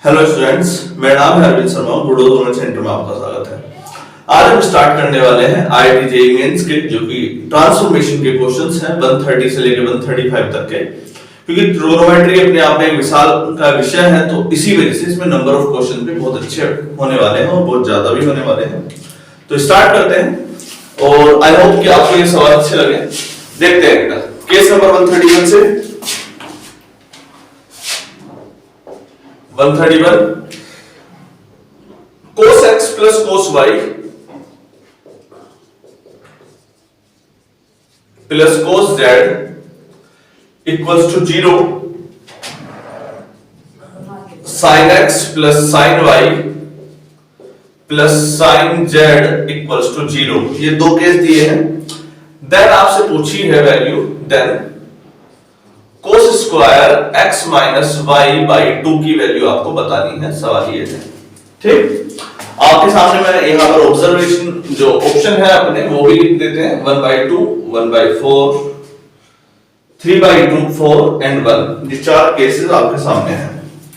Hello students, मेरा नाम है अरविंद शर्मा। गुडो सेंटर में आपका स्वागत है। आज हम स्टार्ट करने वाले हैं आईआईटी जेईई मेंस के, जो कि ट्रांसफॉर्मेशन के क्वेश्चंस हैं 130 से लेकर 135 तक के। क्योंकि ट्रिग्नोमेट्री अपने आप में एक विशाल का विषय है, तो इसी वजह से इसमें नंबर ऑफ क्वेश्चन भी बहुत अच्छे होने वाले हैं और बहुत ज्यादा भी होने वाले हैं। तो स्टार्ट करते हैं और आई होप कि आपको ये सवाल अच्छे लगे। देखते हैं केस नंबर 131 से 131 cos x plus cos y plus cos z equals to 0, sin x plus sin y plus sin z equals to 0। ये दो केस दिए हैं। देन आपसे पूछी है value, then cos square x minus Y by 2 की value आपको बतानी है। सवाल ये है, ठीक। आपके सामने मैं यहाँ पर ऑब्जर्वेशन जो ऑप्शन है अपने वो भी लिख देते हैं। 1/2, 1/4, 3/2, 4 एंड 1। ये चार केसेस आपके सामने हैं,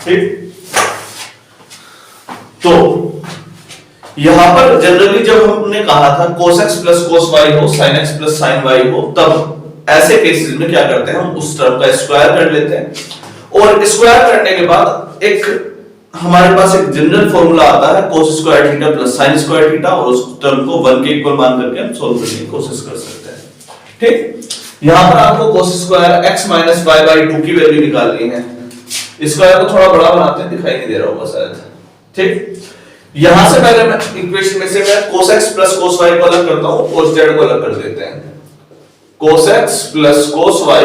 ठीक। तो यहां पर जनरली जब हमने कहा था cos x plus cos y हो, sin x plus sin y हो, तब ऐसे केसेस में क्या करते हैं, हम उस टर्म का स्क्वायर कर लेते हैं और स्क्वायर करने के बाद एक हमारे पास एक जनरल फॉर्मूला आता है cos square theta plus sin square theta, और उस टर्म को 1 के इक्वल मान करके हम सॉल्व करने की कोशिश कर सकते हैं, ठीक। यहां पर आपको cos square x minus y by 2 की वैल्यू निकालनी है। स्क्वायर को थोड़ा बड़ा बनाते हैं, दिखाई नहीं दे रहा होगा शायद, ठीक। यहां से पहले मैं इक्वेशन में से मैं cos x plus cos y को अलग करता हूं, cos z को अलग कर देते हैं। cos x plus cos y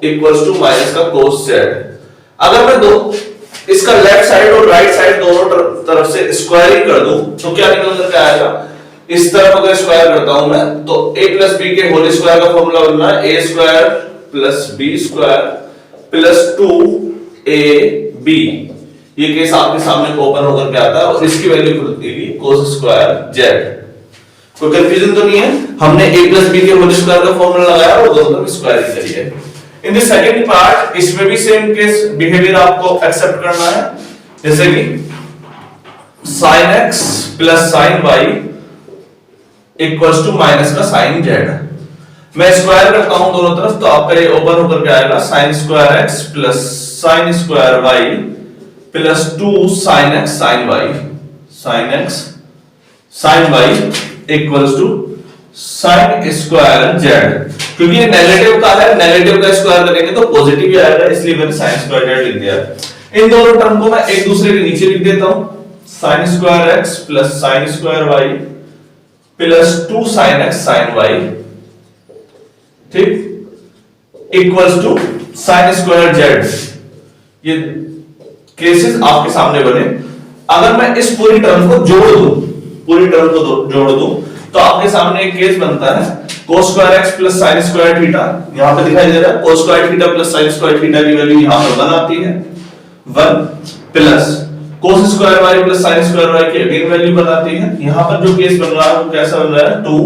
equals to minus का cos z। अगर मैं दो इसका लेफ्ट साइड और राइट साइड दोनों तरफ से स्क्वायरिंग कर दूं तो क्या निकल करके आएगा, इस तरफ अगर स्क्वायर करता हूं मैं तो a प्लस b के होल स्क्वायर का फॉर्मूला बनना है a square plus b square plus 2ab। ये केस आपके सामने ओपन होकर के आता है और इसकी वैल्यू खुलती cos स्क्वायर z। कोई कंफ्यूजन तो नहीं है? हमने a प्लस b के होल स्क्वायर का फॉर्मूला लगाया और दोनों तरफ स्क्वायरिंग करी है। इन द सेकंड पार्ट इसमें भी सेम केस बिहेवियर आपको एक्सेप्ट करना है, जैसे कि sin x plus sin y equals to minus का sin z। मैं स्क्वायर करता हूं दोनों तरफ तो आपका ये ओपन होकर के आएगा sin square x plus sin square y plus 2 sin x sin y, sin x sin y equals to sin square z। क्योंकि ये नेगेटिव का है, नेगेटिव का स्क्वायर करेंगे तो पॉजिटिव ही आएगा, इसलिए मैंने sin स्क्वायर z लिख दिया। इन दोनों टर्म को मैं एक दूसरे के नीचे लिख देता हूं, sin square x plus sin square y plus 2 sin x sin y, ठीक, equals to sin square z। ये केसेस आपके सामने बने। अगर मैं इस पूरी टर्म को जोड़ दूं, पूरी टर्म को जोड़ दूं तो आपके सामने एक केस बनता है cos square x plus sin square theta. यहां पे दिखाई दे रहा है cos square theta plus sin square theta की वैल्यू यहां पर 1 आती है, 1 plus cos square y plus sin square y की अगेन वैल्यू बनाती है। यहां पर जो केस बन रहा है वो कैसा बन रहा है, 2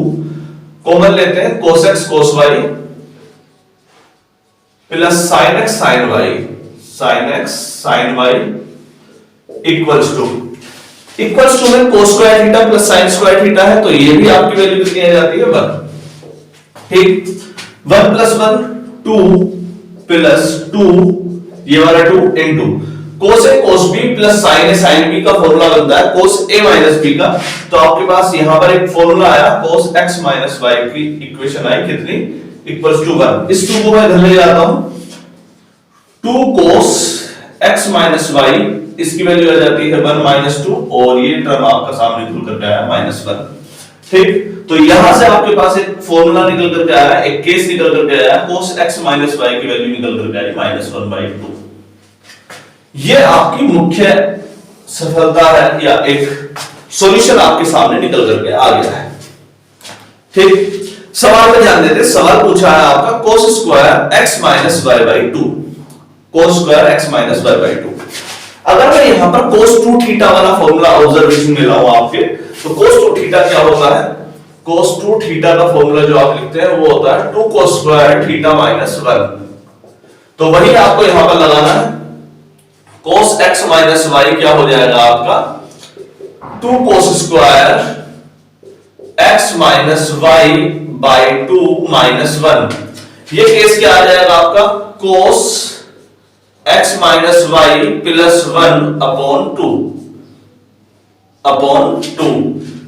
कॉमन लेते हैं cos x cos y plus sin x sin y, sin x sin y equals to में cos square theta plus sin square theta है, तो ये भी आपकी वैल्यू कितनी आ जाती है, 1, ठीक। 1 प्लस 1 2 प्लस 2, ये वाला 2 into cos a cos b plus sin a sin b का फॉर्मूला बनता है cos a माइनस b का। तो आपके पास यहां पर एक फॉर्मूला आया cos x माइनस y की इक्वेशन आई कितनी, इक्वल्स टू 1। इस 2 को मैं इधर ले जाता हूं, 2 cos x माइनस y, इसकी वैल्यू आ जाती है 1 माइनस 2 और ये टर्म आपका सामने खुल करके आया -1, ठीक। तो यहां से आपके पास एक फॉर्मूला निकल करके आया, एक केस निकल करके आया, cos x माइनस y की वैल्यू निकल करके आई -1/2। ये आपकी मुख्य सफलता है या एक सॉल्यूशन आपके सामने निकल करके आ गया है, ठीक। सवाल पे ध्यान देते, सवाल पूछा है आपका cos square x minus y/2, cos square x minus y/2। अगर मैं यहां पर cos 2 थीटा वाला फॉर्मूला ऑब्जर्वेशन में लाऊं आपके, तो cos 2 थीटा क्या होता है, cos 2 थीटा का फॉर्मूला जो आप लिखते हैं वो होता है 2 cos स्क्वायर थीटा माइनस 1। तो वही आपको यहां पर लगाना है, cos x माइनस वाई क्या हो जाएगा आपका 2 cos square x minus Y by 2 minus 1। ये केस क्या आ जाएगा आपका cos x minus y plus 1 upon 2।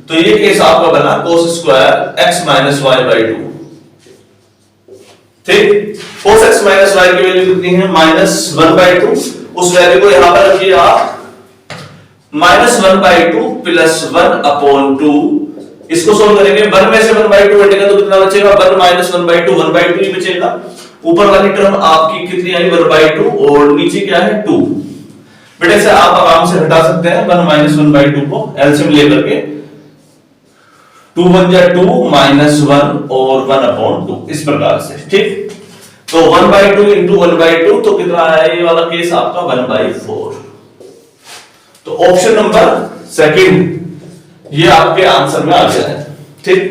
तो ये केस आपका बना cos square x minus Y by 2। ठीक, cos x माइनस वाई की वैल्यू कितनी है -1/2। उस वैल्यू को यहां पर रखिए आप -1/2 प्लस 1/2। इसको सोल्व करेंगे 1 में से 1/2 हटेगा तो कितना बचेगा 1 माइनस 1/2 1/2 ही बचेगा। ऊपर वाली टर्म आपकी कितनी आई 1/2 और नीचे क्या है 2। बेटे से आप आराम से हटा सकते हैं 1 माइनस 1/2 को एलसीएम लेकर के 2 1 जा 2 -1 और 1/2 इस प्रकार से। ठीक, तो 1/2 इंटू 1/2 तो कितना आया ये वाला केस आपका 1/4। तो ऑप्शन नंबर सेकंड ये आपके आंसर में आ गया है। ठीक,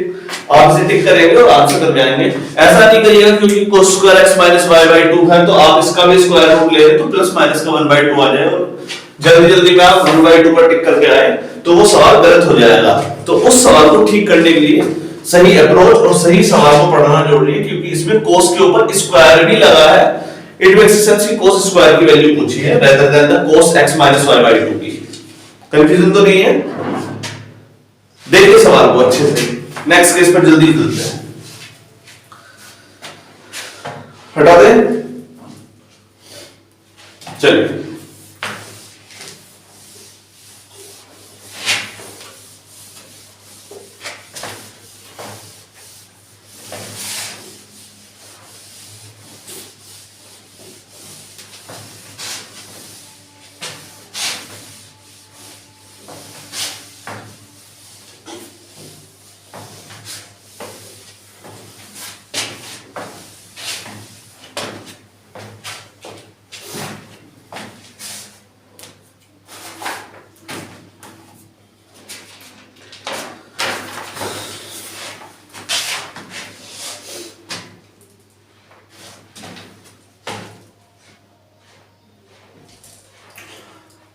आप इसे टिक करेंगे और आंसर कर जाएंगे। ऐसा नहीं करिएगा क्योंकि cos square x minus y by 2 है तो आप इसका भी स्क्वायर रूट ले रहे तो प्लस माइनस का 1/2 आ जाएगा। जल्दी जल्दी में आप 1/2 पर टिक करके आए तो वो सवाल गलत हो जाएगा। तो उस सवाल को ठीक करने के लिए सही अप्रोच और सही सवाल को पढ़ना जरूरी है क्योंकि इसमें cos के ऊपर स्क्वायर भी लगा है। इट मेक्स सेंस कि cos स्क्वायर की वैल्यू पूछी है rather than the cos x minus y by 2 की। कंफ्यूजन तो नहीं है? देखिए सवाल को अच्छे से। नेक्स्ट केस पर जल्दी चलते हैं, हटा दें। चलिए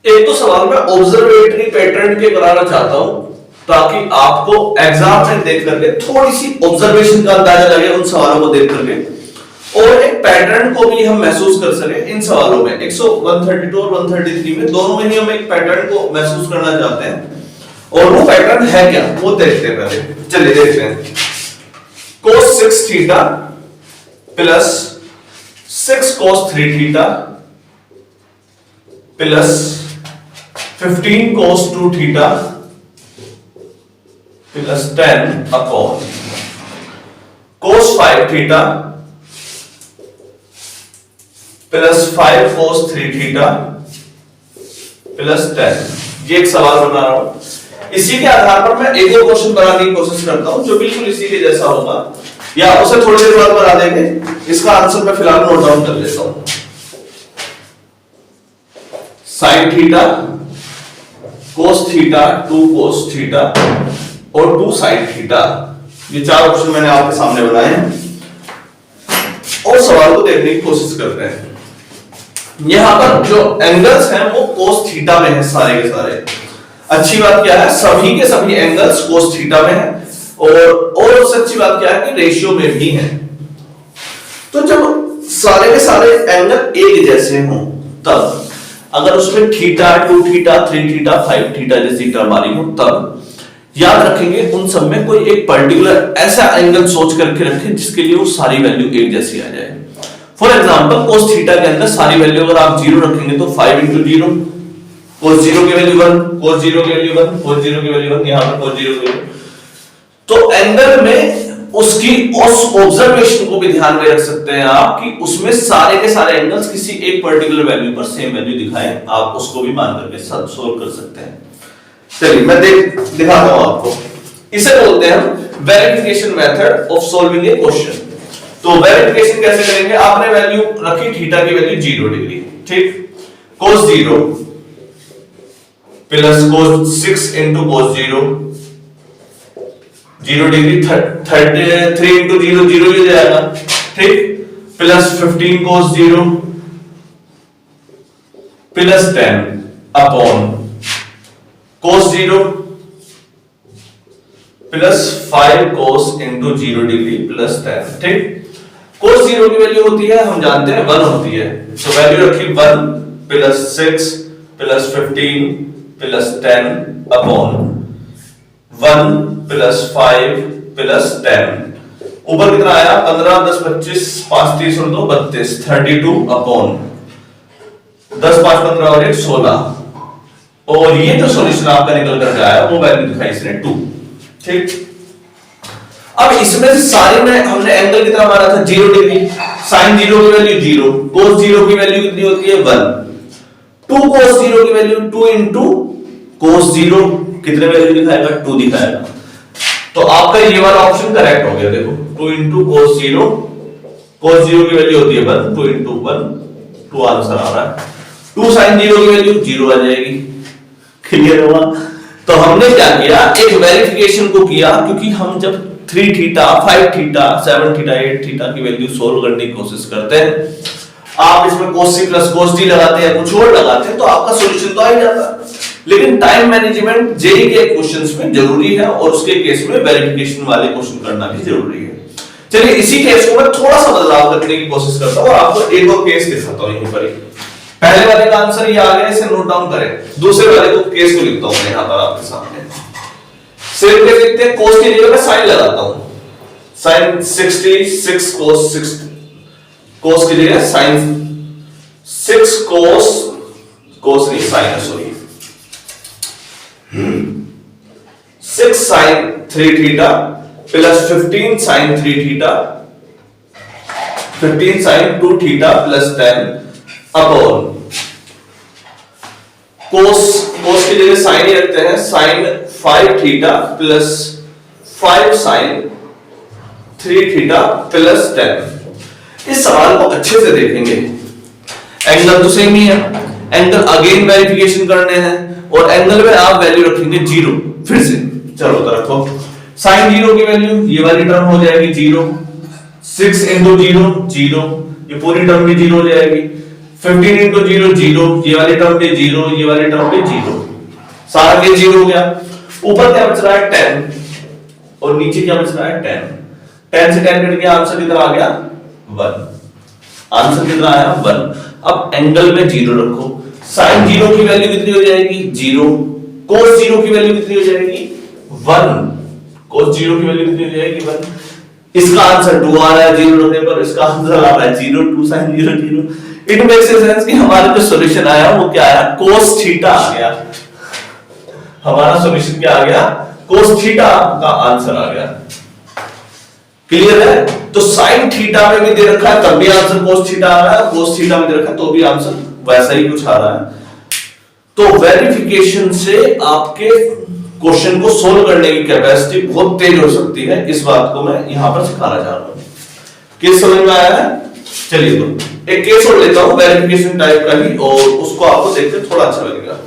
एक तो सवाल मैं ऑब्जर्वेटरी पैटर्न के कराना चाहता हूं ताकि आपको एग्जाम में देख करके थोड़ी सी ऑब्जर्वेशन का अंदाजा लगे उन सवालों को देख करके और एक पैटर्न को भी हम महसूस कर सके इन सवालों में। 132 और 133 में दोनों में ही हम एक पैटर्न को महसूस करना चाहते हैं और वो पैटर्न है क्या वो देखते हैं पहले। चलिए देखते हैं। cos 6 theta plus 6 cos 3 theta plus 15 cos 2 theta plus 10 upon cos 5 theta plus 5 cos 3 theta plus 10। ये एक सवाल बना रहा हूं। इसी के आधार पर मैं एक और क्वेश्चन बनाने की कोशिश करता हूं जो बिल्कुल इसी के जैसा होगा या उसे थोड़ी देर बाद बना देंगे। इसका आंसर मैं फिलहाल नोट डाउन कर लेता हूं। Sine theta cos theta 2 cos theta और 2 साइन थीटा, ये चार ऑप्शन मैंने आपके सामने बनाए हैं और सवाल को देखने की कोशिश करते हैं। यहां पर जो एंगल्स हैं वो कोस थीटा में है सारे के सारे। अच्छी बात क्या है सभी के सभी एंगल्स कोस थीटा में है और उससे अच्छी बात क्या है कि रेशियो में भी है। तो जब सारे के सारे एंगल एक जैसे हों तब अगर उसमें थीटा 2 थीटा 3 थीटा 5 थीटा जैसी टर्म आ रही हो तब याद रखेंगे उन सब में कोई एक पर्टिकुलर ऐसा एंगल सोच करके रखें जिसके लिए वो सारी वैल्यू एक जैसी आ जाए। फॉर एग्जांपल cos थीटा के अंदर सारी वैल्यू अगर आप 0 रखेंगे तो 5 into 0 cos 0 की वैल्यू 1 cos 0 की वैल्यू 1 cos 0 की वैल्यू 1 यहां पर cos 0 की वैल्यू। तो एंगल में उसकी उस ऑब्जर्वेशन को भी ध्यान में रख सकते हैं आप कि उसमें सारे के सारे एंगल्स किसी एक पर्टिकुलर वैल्यू पर सेम वैल्यू दिखाएं। आप उसको भी मान करके सोल्व कर सकते हैं। चलिए मैं दिखाता हूं आपको। इसे बोलते हैं हम verification method of solving A question. तो वेरिफिकेशन कैसे करेंगे? आपने वैल्यू रखी थीटा की वैल्यू 0 डिग्री, ठीक, cos 0 plus cos 6 into cos 0 0 degree 3 into 0 0 ही जाएगा, ठीक, plus 15 cos 0 plus 10 upon cos 0 plus 5 cos into 0 degree plus 10। ठीक, cos 0 की वैल्यू होती है, हम जानते हैं 1 होती है, तो वैल्यू रखी 1 plus 6 plus 15 plus 10 upon 1 plus 5 plus 10। ऊपर कितना आया 15 10 25 5 30 और 2 32 32 अपॉन 10 5 15 और 1 16। और ये जो सॉल्यूशन आपका निकल कर आया वो वैल्यू दिखाई इसने 2। ठीक, अब इसमें से सारे में हमने एंगल कितना माना था 0 डिग्री, sin 0 की वैल्यू 0, cos 0 की वैल्यू कितनी होती है 1, 2 cos 0 की वैल्यू 2 इंटू cos 0 कितने वैल्यू दिखाएगा 2 दिखाएगा। तो आपका ये वाला ऑप्शन करेक्ट हो गया। देखो 2 इंटू cos 0 की वैल्यू होती है 1, 2 इंटू 1 2 आंसर आ रहा है। 2 sin 0 की वैल्यू 0 आ जाएगी। क्लियर हुआ? तो हमने क्या किया, एक वेरिफिकेशन को किया, क्योंकि हम जब 3 थीटा 5 थीटा 7 थीटा 8 थीटा की वैल्यू सोल्व करने की कोशिश करते हैं, आप इसमें cos c plus cos d लगाते हैं, कुछ और लगाते हैं, तो आपका सॉल्यूशन तो आ ही जाता है। लेकिन टाइम मैनेजमेंट जेईई के क्वेश्चंस में जरूरी है, और उसके केस में वेरिफिकेशन वाले क्वेश्चन करना भी जरूरी है। चलिए इसी केस को मैं थोड़ा सा बदलाव करने की कोशिश करता हूं और आपको एक और केस दिखाता हूं। यहीं पर पहले वाले का आंसर ये आ गया, इसे नोट डाउन करें। दूसरे वाले को केस को लिखता हूं मैं यहां पर आपके सामने। सिर्फ केस लिखते हैं, cos की जगह मैं sin लगाता हूं, sin 66 cos 6 cos की जगह sin 6 cos नहीं sin है, sorry 6 sin 3 theta plus 15 sin 3 theta 15 sin 2 theta plus 10 upon cos की जगह sin ही रखते हैं, sin 5 theta plus 5 sin 3 theta plus 10। इस सवाल को अच्छे से देखेंगे, एंगल तो सेम ही है, एंगल अगेन वेरिफिकेशन करने हैं, और एंगल में आप वैल्यू रखेंगे 0। फिर से चलो तो रखो, sin 0 की वैल्यू ये वाली टर्म हो जाएगी 0, 6 इंटू 0 0, ये पूरी टर्म भी 0 हो जाएगी, 15 इंटू 0 0, ये वाली टर्म भी 0, ये वाली टर्म भी 0, सारा के 0 हो गया। ऊपर क्या बच रहा है 10, और नीचे क्या बच रहा है 10। 10 से 10 कट गया, आंसर कितना आ गया 1। आंसर कितना आया 1। अब एंगल में 0 रखो, sin 0 की वैल्यू कितनी हो जाएगी 0, cos 0 की वैल्यू कितनी हो जाएगी 1, cos 0 की वैल्यू कितनी हो जाएगी 1। इसका आंसर 2 आ रहा है 0 रखने पर, इसका आंसर आ रहा है 0, 2 sin 0 0। इट मेक्स सेंस कि हमारा जो सॉल्यूशन आया वो क्या आया, cos थीटा आ गया। हमारा सॉल्यूशन क्या आ गया, cos थीटा का आंसर आ गया। क्लियर है? तो sin थीटा में भी दे रखा है तब भी आंसर cos थीटा आ रहा है, cos थीटा में दे रखा है तो भी आंसर वैसा ही कुछ आ रहा है। तो वेरिफिकेशन से आपके क्वेश्चन को सोल्व करने की कैपेसिटी बहुत तेज हो सकती है, इस बात को मैं यहां पर सिखाना चाह रहा हूं। केस समझ में आया है? चलिए तो एक केस और लेता हूं वेरिफिकेशन टाइप का ही, और उसको आपको देखकर थोड़ा अच्छा लगेगा।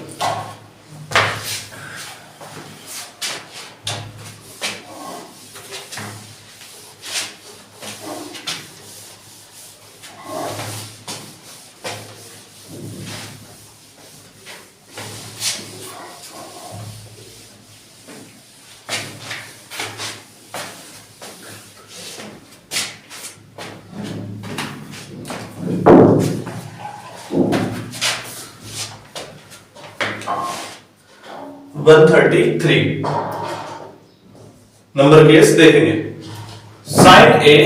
वन 133 नंबर केस देखेंगे। sin A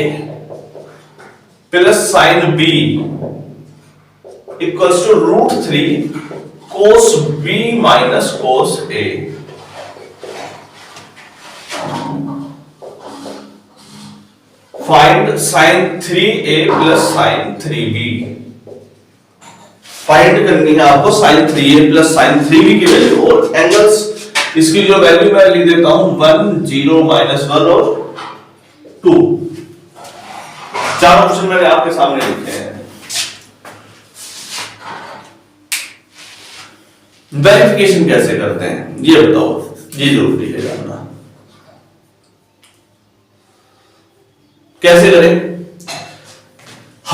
plus sin B equals to √3 cos B minus cos A। Find sin 3A plus sin 3B। Find करनी है आपको sin 3A plus sin 3B की वैल्यू, और एंगल्स इसकी जो वैल्यू मैं लिख देता हूं 1 0 -1 और 2। चार ऑप्शन मैंने आपके सामने लिखे हैं। वेरिफिकेशन कैसे करते हैं ये बताओ, ये जरूरी है जानना। कैसे करें?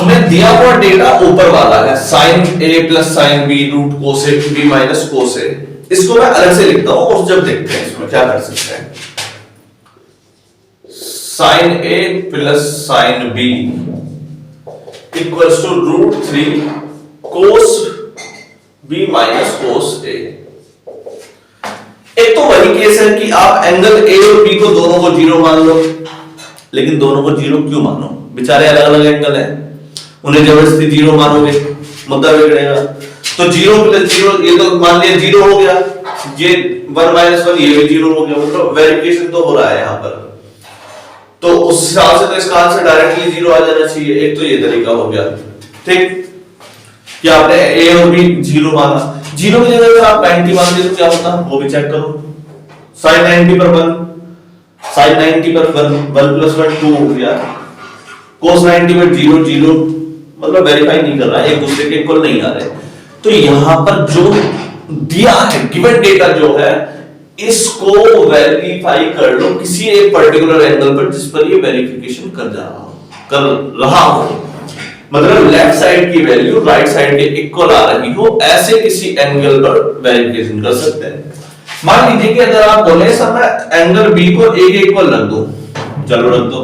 हमें दिया हुआ डेटा ऊपर वाला है sine A plus sine B root cos A B minus cos A. इसको मैं अलग से लिखता हूं और जब देखते हैं इसमें क्या कर सकते हैं। Sine A plus sine B equals to root 3 cos B minus cos A. एक तो वही केस है कि आप एंगल ए और बी को दोनों को जीरो मान लो, लेकिन दोनों को जीरो क्यों मानो, बेचारे अलग अलग एंगल हैं, उन्हें जबरदस्ती जीरो मानोगे मुद्दा बिगड़ेगा। तो जीरो प्लस जीरो, ये तो मान लिया जीरो हो गया, ये 1 माइनस 1 ये भी जीरो हो गया, मतलब वेरिफिकेशन तो हो रहा है यहां पर। तो उस हिसाब से तो इसका आंसर डायरेक्टली जीरो आ जाना चाहिए। एक तो ये तरीका हो गया, ठीक, कि आपने ए और बी जीरो माना। जीरो की जगह अगर आप 90 मान देते तो क्या होता वो भी चेक करो। साइन 90 पर 1, साइन 90 पर 1 प्लस 1 2 हो गया, कोस 90 पर 0 0, मतलब वेरीफाई नहीं कर रहा है, एक दूसरे के इक्वल नहीं आ रहे। तो यहां पर जो दिया है गिवन डेटा जो है इसको वेरीफाई कर लो किसी एक पर्टिकुलर एंगल पर जिस पर ये वेरिफिकेशन कर रहा हो, मतलब लेफ्ट साइड की वैल्यू राइट साइड के इक्वल आ रही हो, ऐसे किसी एंगल पर वेरिफिकेशन कर सकते हैं। मान लीजिए कि अगर आप बोले सर मैं एंगल बी को ए के इक्वल रख दो, चलो रख दो,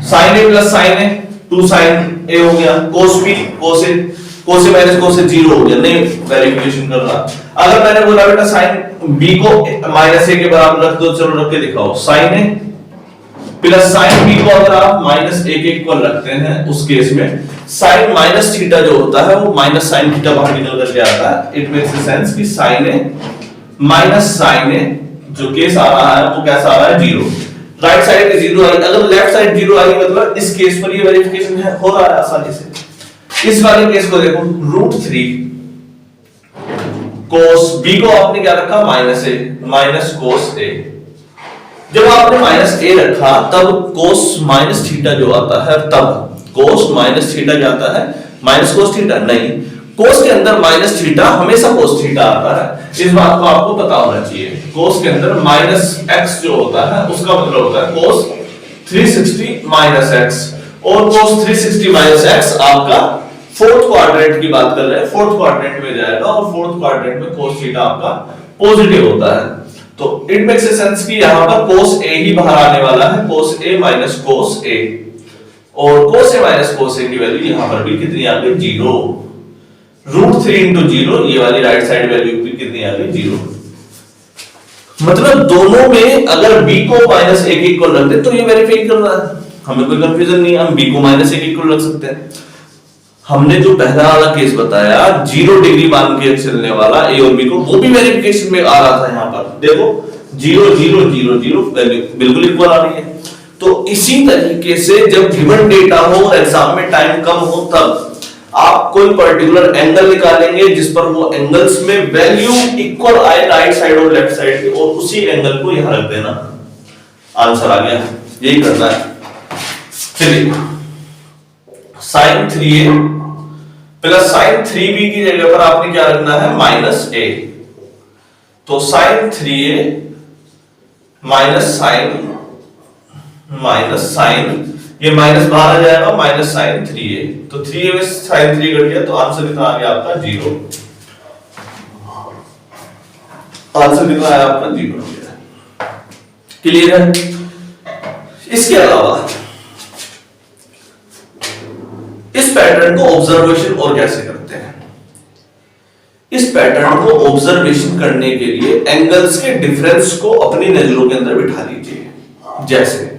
sign A plus sign A 2 sign ए हो गया, कोस बी कोस ए माइनस कोस ए 0 हो गया, नहीं वेरिफिकेशन कर रहा। अगर मैंने बोला बेटा साइन बी को माइनस ए के बराबर रख दो, चलो रख के दिखाओ, sign A plus sine B को अगर आप माइनस ए के इक्वल रखते हैं उस केस में साइन माइनस थीटा जो होता है वो माइनस साइन थीटा बाहर निकल करके आता है। इट मेक्स सेंस कि साइन ए माइनस साइन ए जो केस आ रहा है वो कैसा आ रहा है, जीरो। राइट साइड पे जीरो आई, अगर लेफ्ट साइड जीरो आई मतलब इस केस पर ये वेरिफिकेशन है हो रहा है आसानी से। इस वाले केस को देखो, रूट 3 कोस बी को आपने क्या रखा माइनस ए माइनस कोस ए। जब आपने माइनस ए रखा तब कोस माइनस थीटा जो आता है, तब कोस माइनस थीटा जाता है माइनस कोस थीटा नहीं, कोस के अंदर माइनस थीटा हमेशा कोस थीटा आता है। इस बात को आपको पता होना चाहिए। कोस के अंदर माइनस एक्स जो होता है उसका मतलब होता है कोस 360 माइनस एक्स, और कोस 360 माइनस एक्स आपका फोर्थ क्वाड्रेंट की बात कर रहे हैं, फोर्थ क्वाड्रेंट में जाएगा और फोर्थ क्वाड्रेंट में कोस थीटा आपका पॉजिटिव होता है। तो इट मेक्स सेंस कि यहां पर कोस ए ही बाहर आने वाला है, कोस ए माइनस कोस ए, और कोस ए माइनस कोस ए की वैल्यू यहां पर भी कितनी आ गई, 0। रूट 3 इंटू 0, ये वाली राइट साइड वैल्यू भी कितनी आ गई, 0। मतलब दोनों में अगर b को माइनस ए के इक्वल रख दे तो ये वेरीफाई करना है, हमें कोई कंफ्यूजन नहीं है, हम b को माइनस ए के इक्वल रख सकते हैं। हमने जो पहला वाला केस बताया 0 डिग्री मान के चलने वाला a और b को, वो भी वेरिफिकेशन में आ रहा था। यहां पर देखो 0 0 0 0 वैल्यू बिल्कुल इक्वल आ रही है। तो इसी तरीके से जब गिवन डेटा हो और एग्जाम में टाइम कम हो तब आप कोई पर्टिकुलर एंगल निकालेंगे जिस पर वो एंगल्स में वैल्यू इक्वल आए राइट साइड और लेफ्ट साइड की, और उसी एंगल को यहां रख देना, आंसर आ गया। यही करना है। चलिए sign 3a plus sign 3b की जगह पर आपने क्या रखना है, माइनस ए। तो साइन 3a माइनस साइन ये माइनस बाहर आ जाएगा, माइनस साइन 3a। तो 3a में साइन 3 कट गया तो आंसर कितना आ गया आपका, 0। आंसर कितना आया आपका, 0 हो गया। क्लियर है? इसके अलावा इस पैटर्न को ऑब्जर्वेशन और कैसे करते हैं? इस पैटर्न को ऑब्जर्वेशन करने के लिए एंगल्स के डिफरेंस को अपनी नजरों के अंदर बिठा लीजिए। जैसे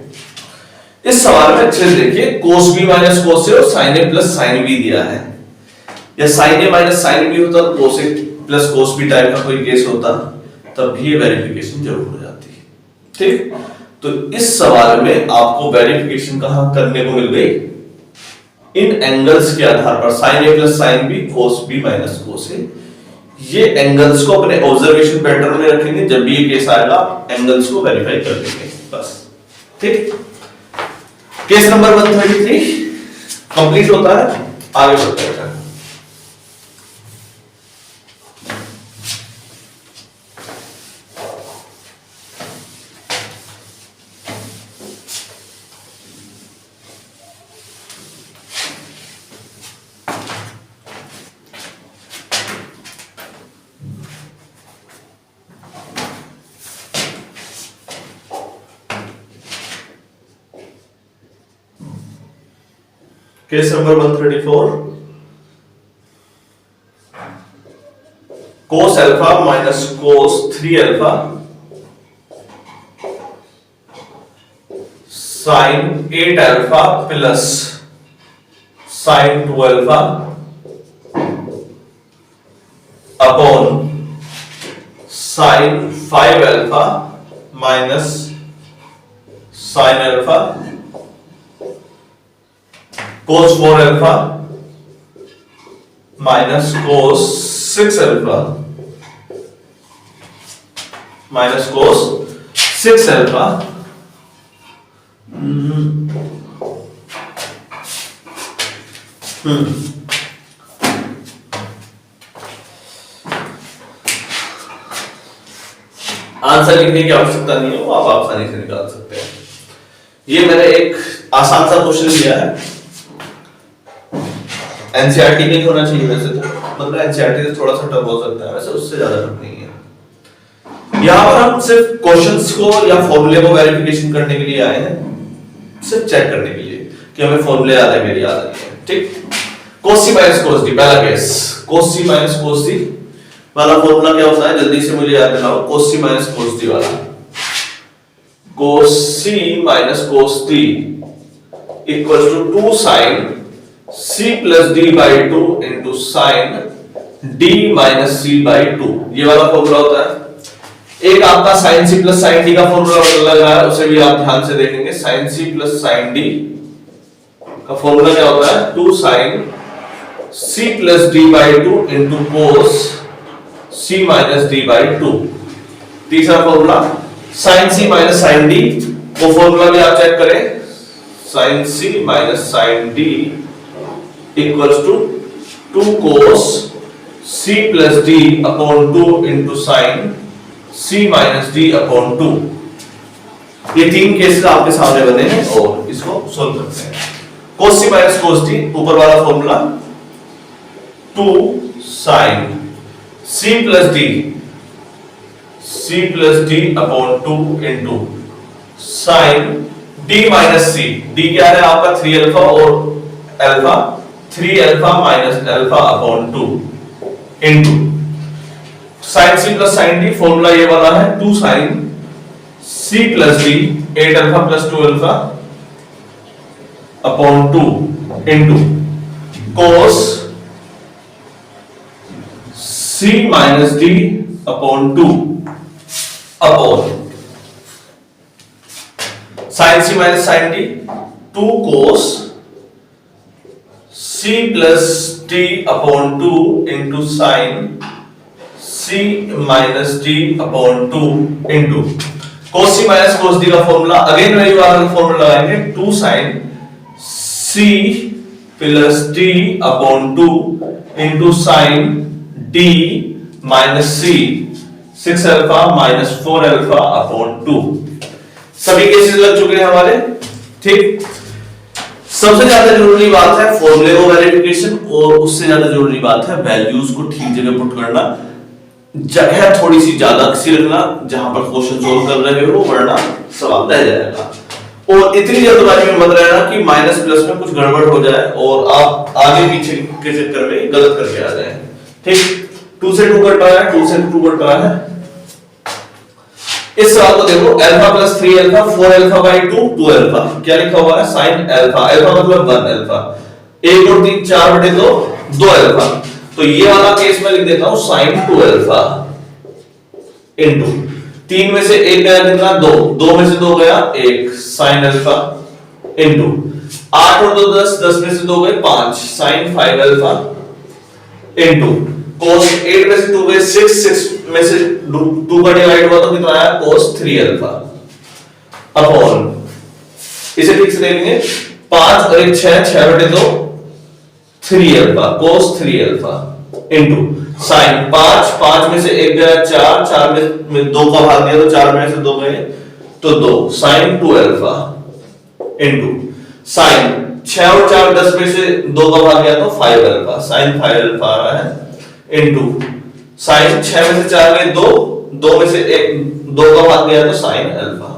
इस सवाल में अच्छे से देखिए, कोस बी माइनस कोस ए और sign A plus sine B दिया है, या साइन ए माइनस साइन बी होता, कोस ए प्लस कोस बी टाइप का कोई केस होता, तब भी वेरिफिकेशन जरूर हो जाती है। ठीक, तो इस सवाल में आपको वेरिफिकेशन कहां करने को मिल गई, इन एंगल्स के आधार पर, sine A plus sine B cos B minus cos A. ये एंगल्स को अपने ऑब्जर्वेशन पैटर्न में रखेंगे, जब भी ये केस आएगा एंगल्स को वेरीफाई कर देंगे बस। ठीक, केस नंबर 133 कंप्लीट होता है। आगे बढ़ते हैं। Case number 134, cos alpha minus cos 3 alpha sin 8 alpha plus sin 2 alpha upon sin 5 alpha minus sin alpha cos 4 alpha minus cos 6 alpha minus cos 6 alpha answer लिखने की आवश्यकता नहीं है, वो आप आसानी से निकाल सकते हैं। ये मैंने एक आसान सा क्वेश्चन दिया है, एनसीईआरटी नहीं होना चाहिए वैसे तो, मतलब एनसीईआरटी से थोड़ा सा टफ हो सकता है, वैसे उससे ज्यादा टफ नहीं है। यहां पर हम सिर्फ क्वेश्चंस को या फॉर्मूले को वेरिफिकेशन करने के लिए आए हैं, सिर्फ चेक करने के लिए कि हमें फॉर्मूले याद है मेरी याद नहीं है, ठीक। cos c minus cos d पहला case, cos c minus cos d वाला फॉर्मूला क्या होता है, जल्दी से मुझे याद दिलाओ। cos c minus cos d वाला, cos c minus cos d equals to 2 sin c plus d by 2 into sin d minus c by 2, ये वाला फॉर्मूला होता है। एक आपका sin c plus sin d का फॉर्मूला लग रहा है, उसे भी आप ध्यान से देखेंगे। sin c plus sin d का फॉर्मूला क्या होता है, 2 sin c plus d by 2 into cos c minus d by 2। तीसरा formula sin c minus sin d, वो फॉर्मूला भी आप चेक करें, sin c minus sin d equals to 2 cos c plus d upon 2 into sin c minus d upon 2। ये तीन cases आपके सामने बने हैं और इसको सॉल्व करते हैं। cos c minus cos d, ऊपर वाला formula 2 sin c plus d upon 2 into sin d minus c, d क्या है आपका 3 अल्फा और alpha, 3 alpha minus alpha upon 2 into sin c plus sin d, formula ये वाला है 2 sin c plus d 8 alpha plus 2 alpha upon 2 into cos c minus d upon 2 upon sin c minus sin d 2 cos c plus d upon 2 into sin c minus d upon 2 into cos c minus cos d का formula again वही वाला formula लगाएंगे, 2 sin c plus d upon 2 into sin d minus c 6 alpha minus 4 alpha upon 2। सभी cases लग चुके हैं हमारे, ठीक। सबसे ज्यादा जरूरी बात है फॉर्मूले को वेरिफिकेशन, और उससे ज्यादा जरूरी बात है वैल्यूज को ठीक जगह पुट करना। जगह थोड़ी सी ज्यादा अच्छी रखना जहां पर क्वेश्चन सोल्व कर रहे हो, वरना सवाल रह जाएगा। और इतनी जल्दबाजी में मत रहना कि माइनस प्लस में कुछ गड़बड़ हो जाए और आप आगे पीछे के चक्कर में गलत करके आ जाए, ठीक। 2 से 2 कट रहा है, 2 से 2 कट रहा है। इस सवाल को देखो, alpha plus 3 alpha 4 alpha by 2 2 alpha, क्या लिखा हुआ है, sin अल्फा, अल्फा मतलब 1 अल्फा, 1 और 3 4 बटे 2 2 अल्फा। तो ये वाला केस मैं लिख देता हूं sin 2 अल्फा इनटू 3 में से 1 गया कितना 2, 2 में से 2 गया 1 sin अल्फा इनटू 8 और 2 10, 10 में से 2 गए 5 sin 5 अल्फा इनटू cos 8 में से 2 गए 6, 6 में से 2 का डिवाइड हुआ तो कितना आया cos 3 अल्फा अपॉन, इसे ठीक से देखेंगे 5 और 1 6, 6 बटे 2 3 alpha cos 3 alpha into sin 5, 5 में से 1 गया 4, 4 में 2 का भाग दिया तो 4 में से 2 गए तो 2 sin 2 अल्फा इनटू sin 6 और 4 10 में से 2 का भाग गया तो 5 अल्फा sin 5 अल्फा आ रहा है इनटू sin 6 में से 4 गए 2, 2 में से 1 2 का भाग गया तो sin alpha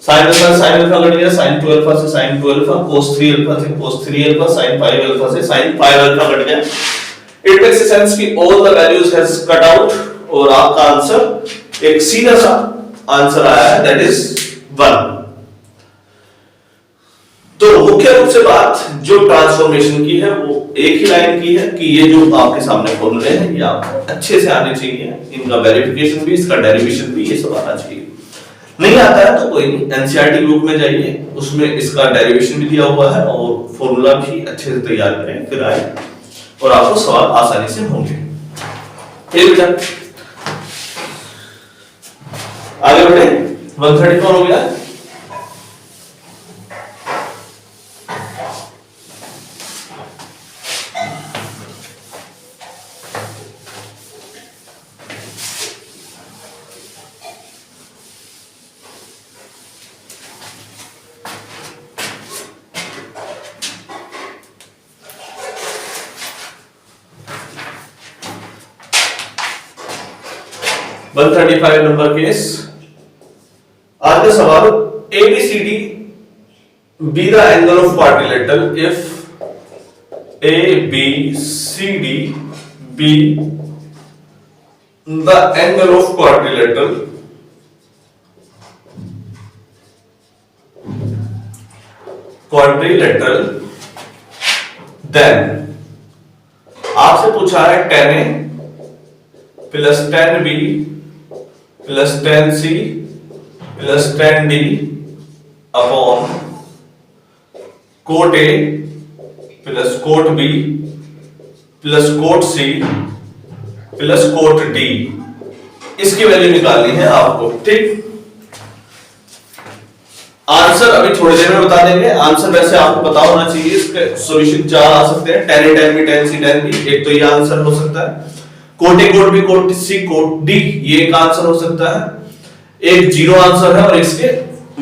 sine alpha sine alpha cut गया, साइन 2 अल्फा से साइन 2 अल्फा, cos 3 अल्फा से cos 3 अल्फा, sin 5 अल्फा से sin 5 अल्फा कट गया। इट मेक्स सेंस कि all the values has cut out और आपका आंसर एक सीधा सा आंसर आया है, दैट इज 1। तो मुख्य रूप से बात जो ट्रांसफॉर्मेशन की है वो एक ही लाइन की है कि ये जो आपके सामने फॉर्मूले हैं ये आपको अच्छे से आने चाहिए, इनका वेरिफिकेशन भी, इसका डेरिवेशन भी, ये सब आना चाहिए। नहीं आता है तो कोई नहीं, एनसीईआरटी बुक में जाइए, उसमें इसका डेरिवेशन भी दिया हुआ है और फॉर्मूला भी अच्छे से तैयार करें, फिर आए और आपको सवाल आसानी से होंगे। ठीक है, आगे बढ़े। 134 हो गया। One 135 number case. आज का सवाल, ABCD be the angle of quadrilateral if ABCD be the angle of quadrilateral then आपसे पूछा है tan A plus tan B plus tan C plus tan D upon cot A plus cot B plus cot C plus cot D, इसकी value निकालनी है आपको। ठीक, answer अभी थोड़ी देर में बता देंगे। आंसर वैसे आपको पता होना चाहिए, इसके सॉल्यूशन 4 आ सकते हैं, tan A tan B tan C tan D। एक तो ये आंसर हो सकता है, cot A cot B cot C cot D, ये एक आंसर हो सकता है। एक 0 आंसर है और इसके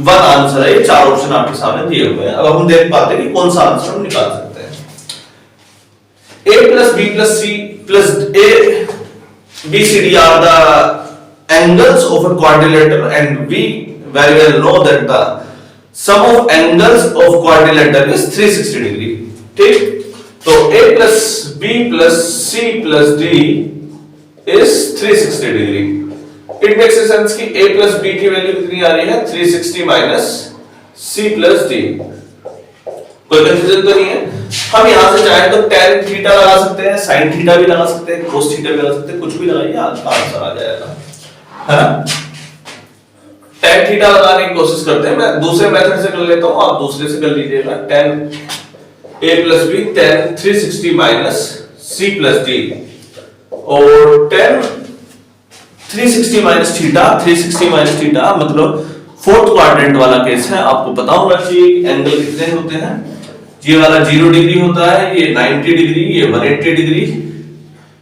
1 आंसर है। ये 4 ऑप्शन आपके सामने दिए हुए हैं। अब हम देख पाते हैं कि कौन सा आंसर हम निकाल सकते हैं। A plus B plus C plus A B C D are the angles of a quadrilateral and we very well know that the sum of angles of quadrilateral is 360 degree। ठीक, तो A plus B plus C plus D is 360 degree। It makes sense कि A plus B की value कितनी आ रही है, 360 minus C plus D। कोई confusion तो नहीं है। हम यहां से चाहे तो tan थीटा लगा सकते हैं, sin थीटा भी लगा सकते हैं, cos थीटा भी लगा सकते हैं, कुछ भी लगाइए आपका आंसर आ जाएगा, है ना। tan थीटा लगाने की कोशिश करते हैं, मैं दूसरे मेथड से कर लेता हूं, आप दूसरे से कर लीजिएगा। tan A plus B tan 360 minus C plus D और tan 360 minus theta, 360 minus theta मतलब फोर्थ क्वाड्रेंट वाला केस है। आपको पता होना चाहिए एंगल कितने होते हैं। ये वाला 0 डिग्री होता है, ये 90 डिग्री, ये 180 डिग्री,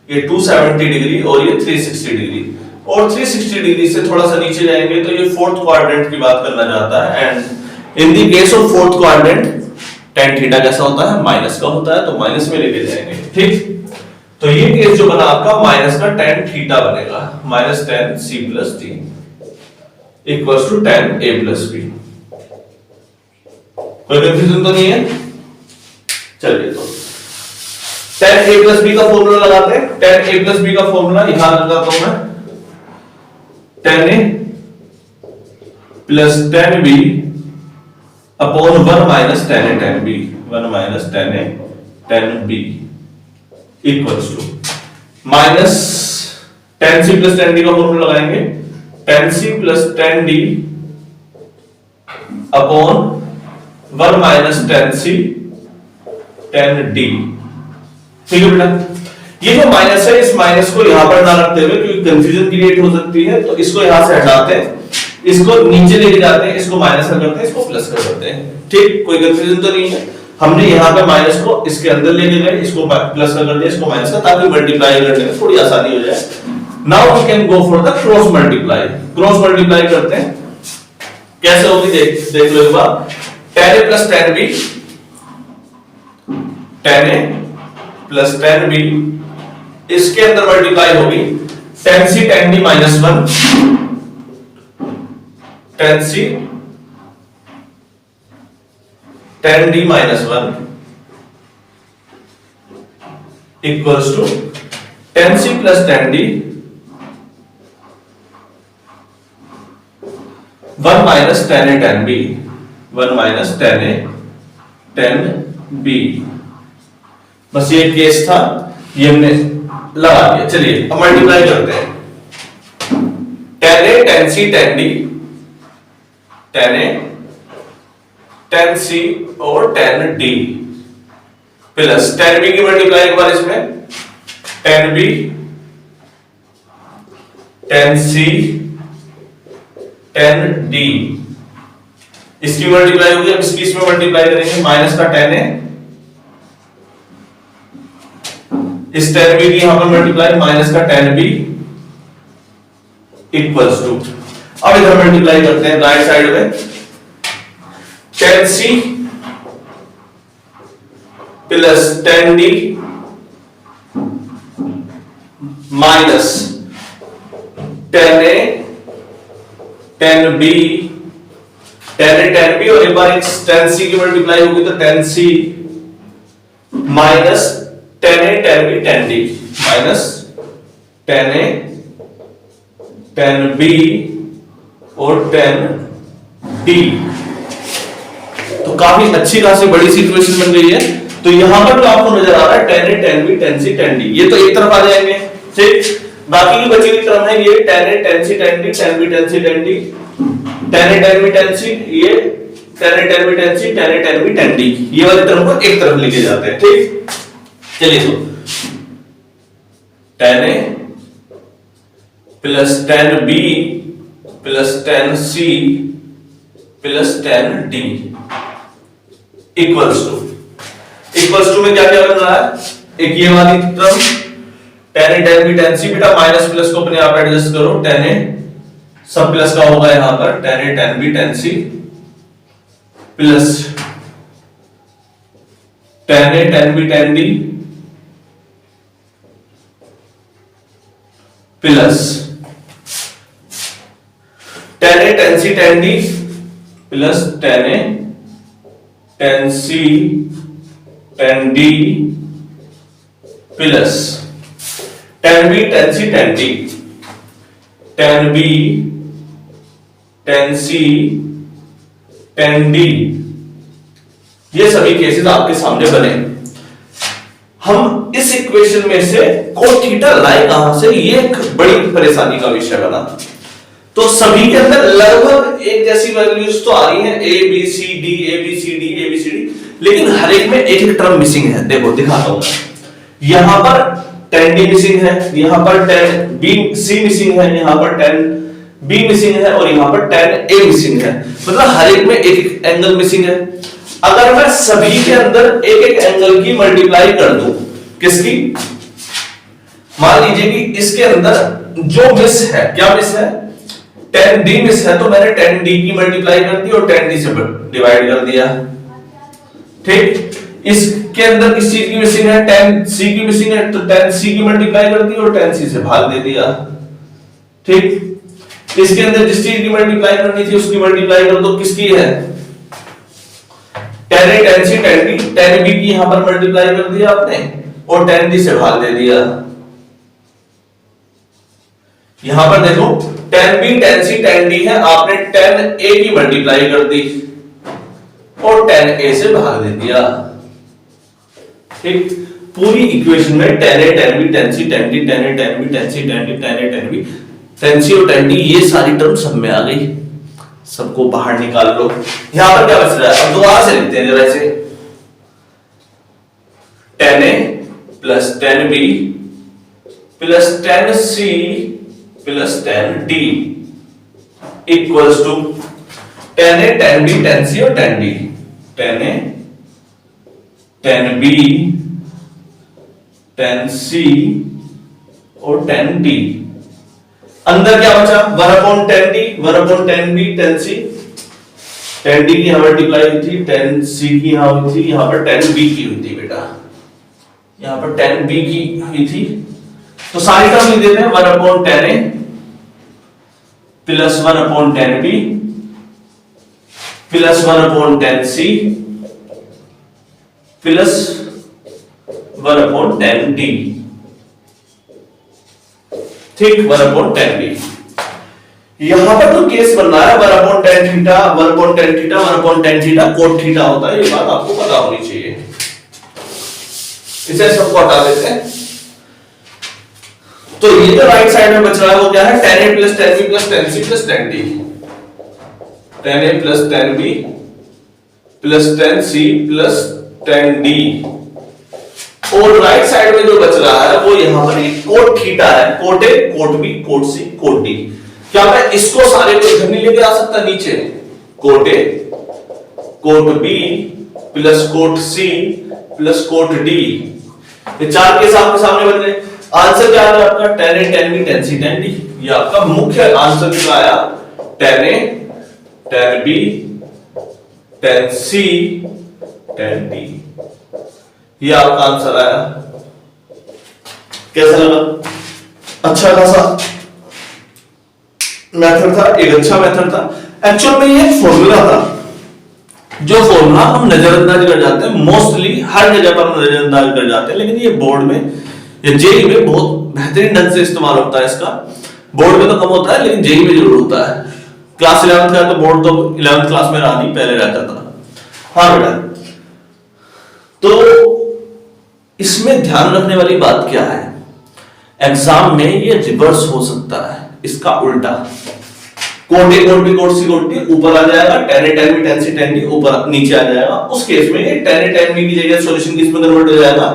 ये 270 डिग्री और ये 360 डिग्री। और 360 डिग्री से थोड़ा सा नीचे जाएंगे तो ये फोर्थ क्वाड्रेंट की बात करना चाहता है। And in the case of fourth quadrant tan theta कैसा होता है, माइनस का होता है, तो माइनस में लेके जाएंगे। ठीक, तो ये केस जो बना आपका माइनस का tan थीटा बनेगा, minus tan C plus D equals to tan A plus B। कोई कंफ्यूजन तो नहीं है। चलिए, तो tan A प्लस B का फॉर्मूला लगाते हैं। tan A प्लस B का फॉर्मूला यहां लगाता हूं मैं, tan A plus tan B upon 1 minus tan A tan B, 1 minus tan A tan B equals to minus tan C plus tan D का formula लगाएंगे, tan C plus tan D upon 1 minus tan C tan D। ठीक है बेटा, ये जो minus है इस minus को यहां पर ना रखते हुए, क्योंकि कंफ्यूजन क्रिएट हो सकती है, तो इसको यहां से हटाते हैं, इसको नीचे लेके जाते हैं, इसको माइनस कर करते हैं, इसको प्लस कर देते हैं। ठीक, कोई कंफ्यूजन तो नहीं है। हमने यहाँ पे माइनस को इसके अंदर लेके गए, इसको प्लस कर दिया, इसको माइनस का, ताकि मल्टीप्लाई करने में थोड़ी आसानी हो जाए। Now we can go for the cross multiply. Cross multiply करते हैं, कैसे होगी देख लो एक बार। tan A plus tan B, tan A plus tan B, इसके अंदर मल्टीप्लाई होगी tan C tan D minus 1, tan C tan D minus one equals to tan C plus ten D one minus ten A ten B, one minus ten A ten B. बस ये case था, ये हमने लगा दिया। चलिए अब multiply करते हैं। Tan A ten C ten D, ten A ten C और ten D plus ten B की मल्टीप्लाई एक बार इसमें, tan B ten C ten D, इसकी मल्टीप्लाई होगी। अब इसकी इसमें मल्टीप्लाई करेंगे, माइनस का टेन है, इस टेन बी की यहां पर मल्टीप्लाई, माइनस का टेन बी इक्वल्स टू, अब इधर मल्टीप्लाई करते हैं राइट साइड में, ten C plus ten D minus ten A ten B, ten A ten B और एक बार टेन सी की मल्टीप्लाई होगी तो ten C minus ten A ten B ten D minus ten A ten B और ten D. तो काफी अच्छी खासी बड़ी सी इक्वेशन बन गई है। तो यहां पर जो आपको नजर आ रहा है ten A ten B ten C ten D, ये तो एक तरफ आ जाएंगे, ठीक। बाकी की बची हुई टर्म है ये ten A ten C ten D, ten B ten C ten D, ten A ten B ten C, ये ten A ten B ten C, ten A ten B ten D, ये वाले term को एक तरफ लेके जाते हैं, ठीक। चलिए तो tan A plus ten B plus ten C plus ten D equals to में क्या क्या बन रहा है, एक ये वाली term tan A ten B ten C, बेटा माइनस प्लस को अपने आप एडजस्ट करो, टेन ए सब प्लस का होगा यहां पर, ten A ten B ten C plus ten A ten B ten D plus ten A ten C ten D plus ten A ten C ten D plus ten B ten C ten D, ten B ten C ten D, ये सभी cases आपके सामने बने। हम इस equation में से cot theta लाए कहां से, ये एक बड़ी परेशानी का विषय बना। तो सभी के अंदर लगभग एक जैसी वैल्यूज तो आ रही हैं, A B C D A B C D A B C D, लेकिन हर एक में एक एक टर्म मिसिंग है। देखो दिखाता हूं, यहां पर टेन डी मिसिंग है, यहां पर टेन बी सी मिसिंग है, यहां पर टेन बी मिसिंग है और यहां पर टेन ए मिसिंग है, मतलब हर एक में एक एक एंगल मिसिंग है। अगर मैं सभी के अंदर एक एक एंगल की मल्टीप्लाई कर दूं, किसकी, मान लीजिए कि इसके अंदर जो मिस है, क्या मिस है, टेन डी मिस है, तो मैंने टेन डी की मल्टीप्लाई कर दी और टेन डी से डिवाइड कर दिया, ठीक। इसके अंदर किस चीज की मिसिंग है, टेन सी की मिसिंग है, तो टेन सी की मल्टीप्लाई कर दी और टेन सी से भाग दे दिया, ठीक। इसके अंदर जिस चीज की मल्टीप्लाई करनी थी उसकी मल्टीप्लाई कर दो, किसकी है, ten A ten C ten D, ten B की यहां पर मल्टीप्लाई कर दिया आपने और टेन डी से भाग दे दिया। यहां पर देखो ten B ten C ten D है, आपने टेन ए की मल्टीप्लाई कर दी और टेन ए से भाग दे दिया, ठीक। पूरी इक्वेशन में ten A ten B ten C ten D, ten A ten B ten C ten D, ten A ten B ten C और टेन डी, ये सारी टर्म सब में आ गई, सबको बाहर निकाल लो। यहां पर क्या बच रहा है, अब दोबारा से लिखते हैं जरा इसे, ten A plus ten B plus ten C plus ten D equals to ten A ten B ten C और ten D, ten A ten B ten C और टेन डी। अंदर क्या बचा, 1/10 डी 1/10 बी 10 सी, 10 D की यहां multiply हुई थी, 10 सी की यहां हुई थी, यहां पर 10 बी की हुई थी बेटा, यहां पर 10 बी की हुई थी। तो सारी टर्म लिख देते हैं 1/10 A plus 1/10 B plus 1/10 C plus 1/10d, ठीक, 1/10d। यहां पर जो केस बन रहा है 1/10 theta, 1/10 theta, 1/10 theta cot theta होता है, ये बात आपको पता होनी चाहिए। इसे सबको हटा देते हैं। तो ये जो राइट साइड में बच रहा है वो क्या है, tan a plus tan b plus tan c plus tan d, tan a plus tan b plus tan c plus tan d। और राइट साइड में जो बच रहा है वो यहां पर एक कोट थीटा है, cot a cot b cot c cot d। क्या मैं इसको सारे को इधर नहीं लेके आ सकता नीचे, cot a cot b plus cot c plus cot d, ये चार केस आपके सामने बन गए। आंसर क्या आया आपका, tan a tan b tan c tan d। ये आपका मुख्य आंसर क्या आया, tan a tan b tan c tan d, ये आपका आंसर आया। कैसा लगा, अच्छा खासा मेथड था, एक अच्छा मेथड था। एक्चुअल में ये फॉर्मूला था, जो फॉर्मूला हम नजरअंदाज कर जाते हैं, मोस्टली हर जगह पर हम नजरअंदाज कर जाते हैं, लेकिन ये बोर्ड में या जेई में बहुत बेहतरीन ढंग से इस्तेमाल होता है इसका। बोर्ड में तो कम होता है लेकिन जेई में जरूर होता है। क्लास 11 का तो बोर्ड तो 11th क्लास में रहा नहीं, पहले रहता था। हाँ बेटा, तो इसमें ध्यान रखने वाली बात क्या है, एग्जाम में ये रिवर्स हो सकता है, इसका उल्टा cot A cot B cot C cot D ऊपर आ जाएगा, tan a tan b tan c tan d ऊपर नीचे आ जाएगा। उस केस में tan a tan b की जगह सॉल्यूशन किस में कन्वर्ट हो जाएगा,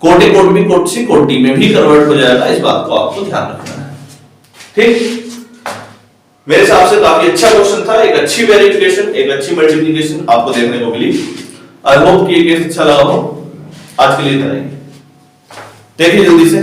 cot A cot B cot C cot D में भी कन्वर्ट हो जाएगा। इस बात को आपको ध्यान रखना है, ठीक। मेरे हिसाब से काफी अच्छा क्वेश्चन था, एक अच्छी वेरिफिकेशन, एक अच्छी मल्टीप्लिकेशन आपको देखने को मिली। आई होप कि ये केस अच्छा लगा हो। आज के लिए इतना ही, देखिए जल्दी से।